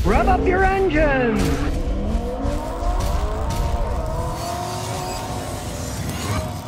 Rev up your engines!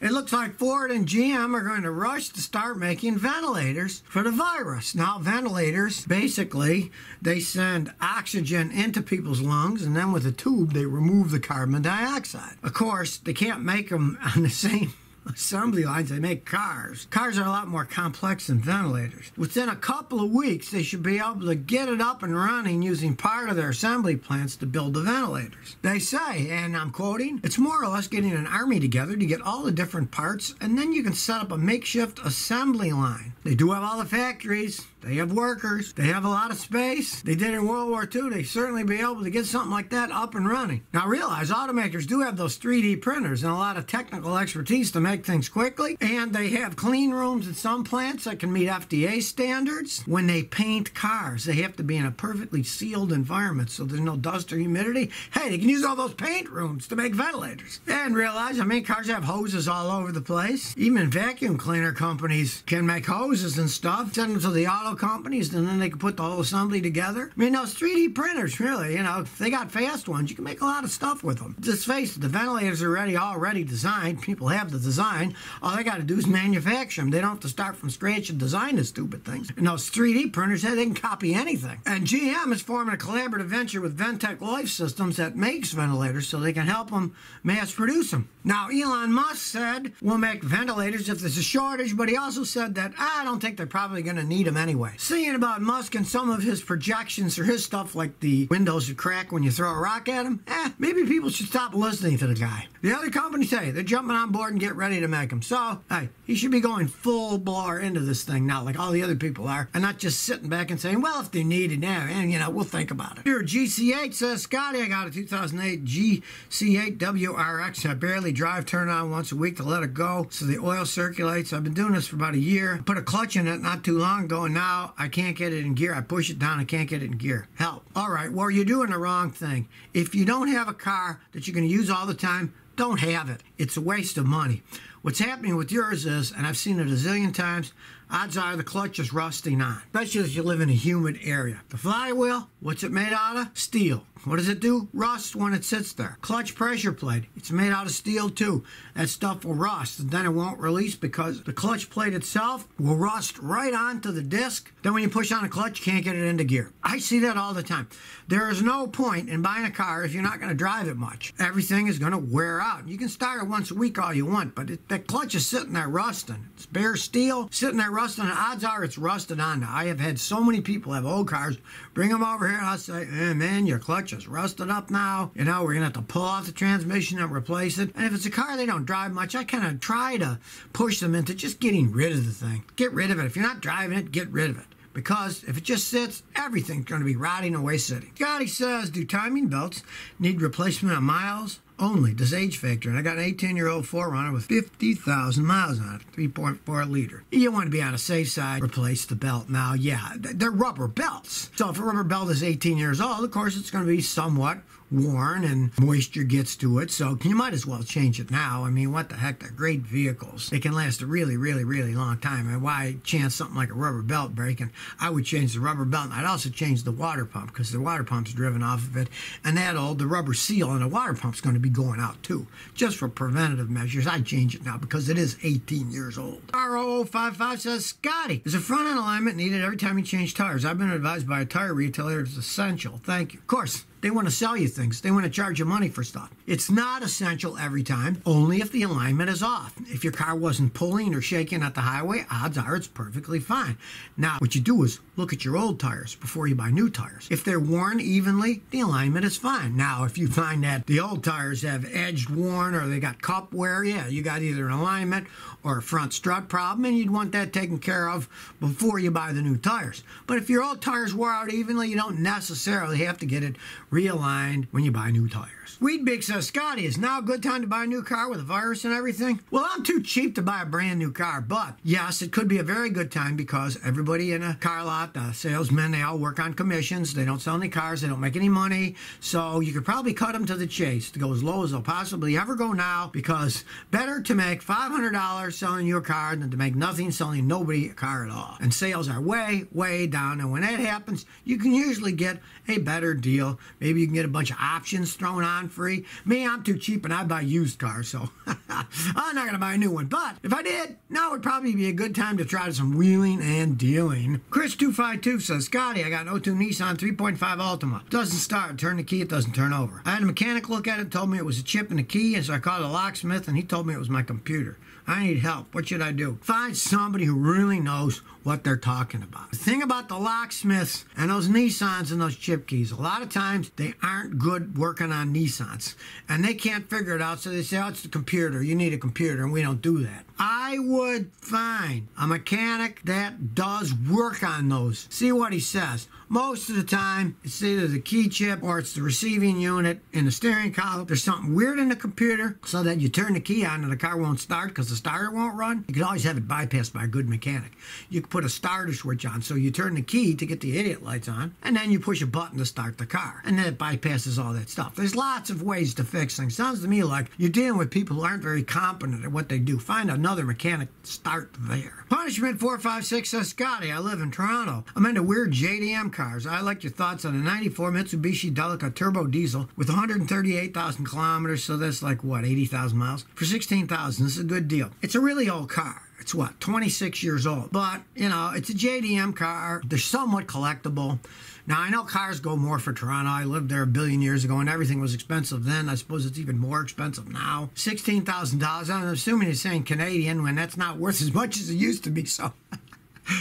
It looks like Ford and GM are going to rush to start making ventilators for the virus. Now, ventilators, basically, they send oxygen into people's lungs, and then with a tube, they remove the carbon dioxide. Of course, they can't make them on the same assembly lines they make cars. Cars are a lot more complex than ventilators. Within a couple of weeks, they should be able to get it up and running using part of their assembly plants to build the ventilators. They say, and I'm quoting, "It's more or less getting an army together to get all the different parts, and then you can set up a makeshift assembly line." They do have all the factories. They have workers. They have a lot of space. They did in World War II. They certainly be able to get something like that up and running. Now realize automakers do have those 3D printers and a lot of technical expertise to make things quickly. And they have clean rooms in some plants that can meet FDA standards. When they paint cars, they have to be in a perfectly sealed environment so there's no dust or humidity. Hey, they can use all those paint rooms to make ventilators. And realize, cars have hoses all over the place. Even vacuum cleaner companies can make hoses and stuff, send them to the auto companies, and then they can put the whole assembly together. Those 3D printers, really, if they got fast ones, you can make a lot of stuff with them. Just face it, the ventilators are already designed. People have the design. All they got to do is manufacture them. They don't have to start from scratch and design the stupid things. And those 3D printers, they can copy anything. And GM is forming a collaborative venture with Ventec Life Systems that makes ventilators so they can help them mass produce them. Now, Elon Musk said we'll make ventilators if there's a shortage, but he also said that I don't think they're probably going to need them anyway. Seeing about Musk and some of his projections or his stuff like the windows would crack when you throw a rock at him, maybe people should stop listening to the guy. The other companies, hey, they're jumping on board and get ready to make them. So, hey, he should be going full blower into this thing now like all the other people are and not just sitting back and saying, well, if they need it now, and we'll think about it. Here, GC8 says, Scotty, I got a 2008 GC8 WRX. I barely drive, turn it on once a week to let it go so the oil circulates. I've been doing this for about a year. I put a clutch in it not too long ago, and now I can't get it in gear. I push it down, I can't get it in gear. Help. All right, well, you're doing the wrong thing. If you don't have a car that you're going to use all the time, don't have it. It's a waste of money. What's happening with yours is, and I've seen it a zillion times, odds are the clutch is rusting on, especially if you live in a humid area. The flywheel, what's it made out of? Steel. What does it do? Rust when it sits there. Clutch pressure plate, it's made out of steel too. That stuff will rust and then it won't release because the clutch plate itself will rust right onto the disc. Then when you push on the clutch, you can't get it into gear. I see that all the time. There is no point in buying a car if you're not going to drive it much. Everything is going to wear out. You can start it once a week all you want, but that clutch is sitting there rusting. It's bare steel, sitting there rusting, and odds are it's rusted on now. I have had so many people have old cars, bring them over here, and I'll say, man, your clutch is rusted up now. We're going to have to pull off the transmission and replace it. And if it's a car they don't drive much, I kind of try to push them into just getting rid of the thing. Get rid of it. If you're not driving it, get rid of it. Because if it just sits, everything's going to be rotting away sitting. Scotty says, do timing belts need replacement on miles? Only does age factor, and I got an 18-year-old 4Runner with 50,000 miles on it, 3.4 liter. You want to be on a safe side, replace the belt. Now, yeah, they're rubber belts. So if a rubber belt is 18 years old, of course, it's going to be somewhat worn and moisture gets to it, so you might as well change it now. What the heck, they're great vehicles. They can last a really, really, really long time. And why chance something like a rubber belt breaking? I would change the rubber belt, and I'd also change the water pump because the water pump's driven off of it, and the rubber seal on the water pump's going to be going out too. Just for preventative measures, I'd change it now because it is 18 years old. R0055 says, Scotty, is a front end alignment needed every time you change tires? I've been advised by a tire retailer it's essential. Thank you. Of course, they want to sell you things. They want to charge you money for stuff. It's not essential every time, only if the alignment is off. If your car wasn't pulling or shaking at the highway, odds are it's perfectly fine. Now, what you do is look at your old tires before you buy new tires. If they're worn evenly, the alignment is fine. Now, if you find that the old tires have edged worn or they got cup wear, yeah, you got either an alignment or a front strut problem, and you'd want that taken care of before you buy the new tires. But if your old tires wore out evenly, you don't necessarily have to get it realigned when you buy new tires. Weedbeak says, Scotty, is now a good time to buy a new car with a virus and everything? Well, I'm too cheap to buy a brand new car, but yes, it could be a very good time because everybody in a car lot, the salesmen, they all work on commissions. They don't sell any cars. They don't make any money. So you could probably cut them to the chase to go as low as they'll possibly ever go now, because better to make $500 selling you a car than to make nothing selling nobody a car at all. And sales are way, way down. And when that happens, you can usually get a better deal. Maybe you can get a bunch of options thrown on free. Me, I'm too cheap and I buy used cars, so I'm not going to buy a new one. But if I did, now would probably be a good time to try some wheeling and dealing. Chris252 says, Scotty, I got an 02 Nissan 3.5 Altima. Doesn't start. Turn the key, it doesn't turn over. I had a mechanic look at it, told me it was a chip in the key, and so I called a locksmith, and he told me it was my computer. I need help. What should I do? Find somebody who really knows what they're talking about. The thing about the locksmiths and those Nissans and those chip keys, a lot of times they aren't good working on Nissans, and they can't figure it out, so they say, oh, it's the computer. You need a computer, and we don't do that. I would find a mechanic that does work on those. See what he says. Most of the time, it's either the key chip or it's the receiving unit in the steering column. There's something weird in the computer so that you turn the key on and the car won't start because the starter won't run. You can always have it bypassed by a good mechanic. You can put a starter switch on, so you turn the key to get the idiot lights on, and then you push a button to start the car. And then it bypasses all that stuff. There's lots of ways to fix things. Sounds to me like you're dealing with people who aren't very competent at what they do. Find another mechanic, start there. Punishment 456 says, Scotty, I live in Toronto. I'm into weird JDM cars. I like your thoughts on a 94 Mitsubishi Delica turbo diesel with 138,000 kilometers, so that's like, what, 80,000 miles? For 16,000, this is a good deal. It's a really old car. It's what, 26 years old. But, you know, it's a JDM car. They're somewhat collectible. Now, I know cars go more for Toronto. I lived there a billion years ago, and everything was expensive then. I suppose it's even more expensive now. $16,000. I'm assuming you're saying Canadian when that's not worth as much as it used to be, so...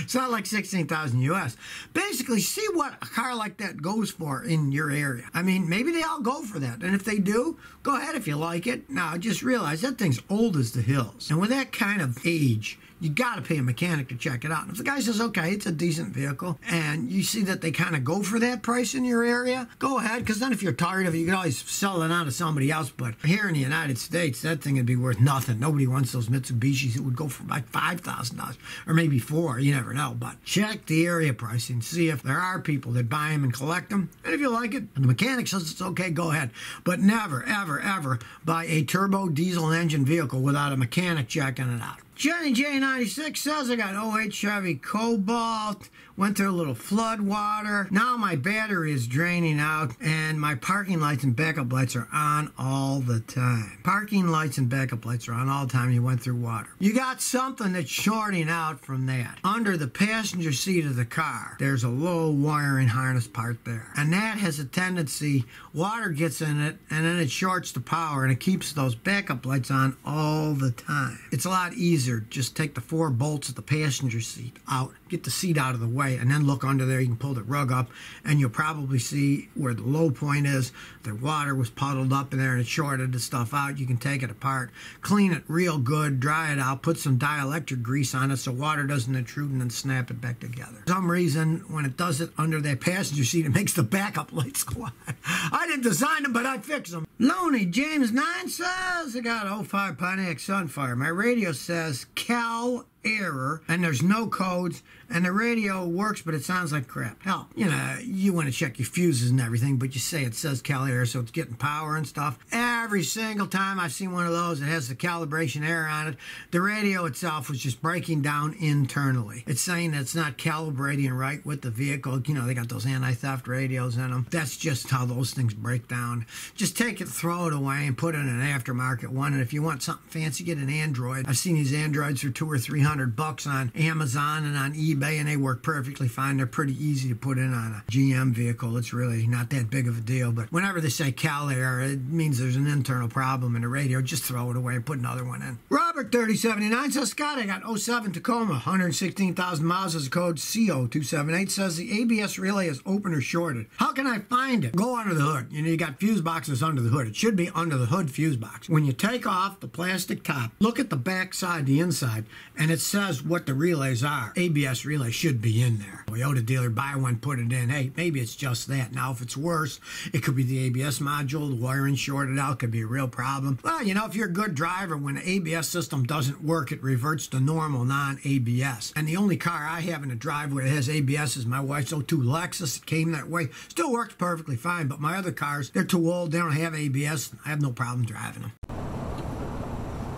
It's not like 16,000 US. Basically, see what a car like that goes for in your area. I mean, maybe they all go for that. And if they do, go ahead if you like it. Now, just realize that thing's old as the hills. And with that kind of age, you got to pay a mechanic to check it out. And if the guy says, okay, it's a decent vehicle, and you see that they kind of go for that price in your area, go ahead, because then if you're tired of it, you can always sell it on to somebody else. But here in the United States, that thing would be worth nothing. Nobody wants those Mitsubishis. It would go for like $5,000 or maybe $4,000. You never know. But check the area pricing. See if there are people that buy them and collect them. And if you like it, and the mechanic says it's okay, go ahead. But never, ever, ever buy a turbo diesel engine vehicle without a mechanic checking it out. Jenny J96 says, I got 08 Chevy Cobalt, went through a little flood water. Now my battery is draining out, and my parking lights and backup lights are on all the time. Parking lights and backup lights are on all the time. You went through water. You got something that's shorting out from that. Under the passenger seat of the car, there's a low wiring harness part there. And that has a tendency, water gets in it, and then it shorts the power, and it keeps those backup lights on all the time. It's a lot easier. Just take the 4 bolts of the passenger seat out, get the seat out of the way, and then look under there. You can pull the rug up, and you'll probably see where the low point is. The water was puddled up in there, and it shorted the stuff out. You can take it apart, clean it real good, dry it out, put some dielectric grease on it so water doesn't intrude, and then snap it back together. For some reason, when it does it under that passenger seat, it makes the backup lights go on. I didn't design them, but I fix them. Lonely James 9 says, I got an 05 Pontiac Sunfire. My radio says Cal error, and there's no codes, and the radio works, but it sounds like crap. Hell, you know, you want to check your fuses and everything, but you say it says Cal error, so it's getting power and stuff. Every single time I've seen one of those, it has the calibration error on it. The radio itself was just breaking down internally. It's saying that it's not calibrating right with the vehicle. You know, they got those anti-theft radios in them. That's just how those things break down. Just take it, throw it away, and put it in an aftermarket one, and if you want something fancy, get an Android. I've seen these Androids for $200 or $300 on Amazon and on eBay, and they work perfectly fine. They're pretty easy to put in on a GM vehicle. It's really not that big of a deal, but whenever they say Cal error, it means there's an internal problem in the radio. Just throw it away and put another one in. Robert Robert 3079 says, Scott, I got 07 Tacoma, 116,000 miles as a code. CO278 says the ABS relay is open or shorted. How can I find it? Go under the hood. You got fuse boxes under the hood. It should be under the hood fuse box. When you take off the plastic top, look at the back side, the inside, and it says what the relays are. ABS relay should be in there. Toyota dealer, buy one, put it in. Hey, maybe it's just that. Now, if it's worse, it could be the ABS module, the wiring shorted out, could be a real problem. Well, if you're a good driver, when the ABS system doesn't work, it reverts to normal non-ABS. And the only car I have in the driveway that has ABS is my wife's '02 Lexus. It came that way. Still works perfectly fine, but my other cars, they're too old. They don't have ABS. I have no problem driving them.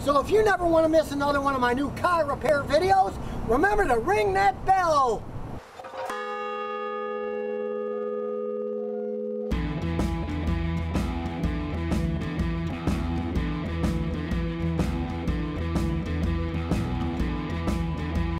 So if you never want to miss another one of my new car repair videos, remember to ring that bell.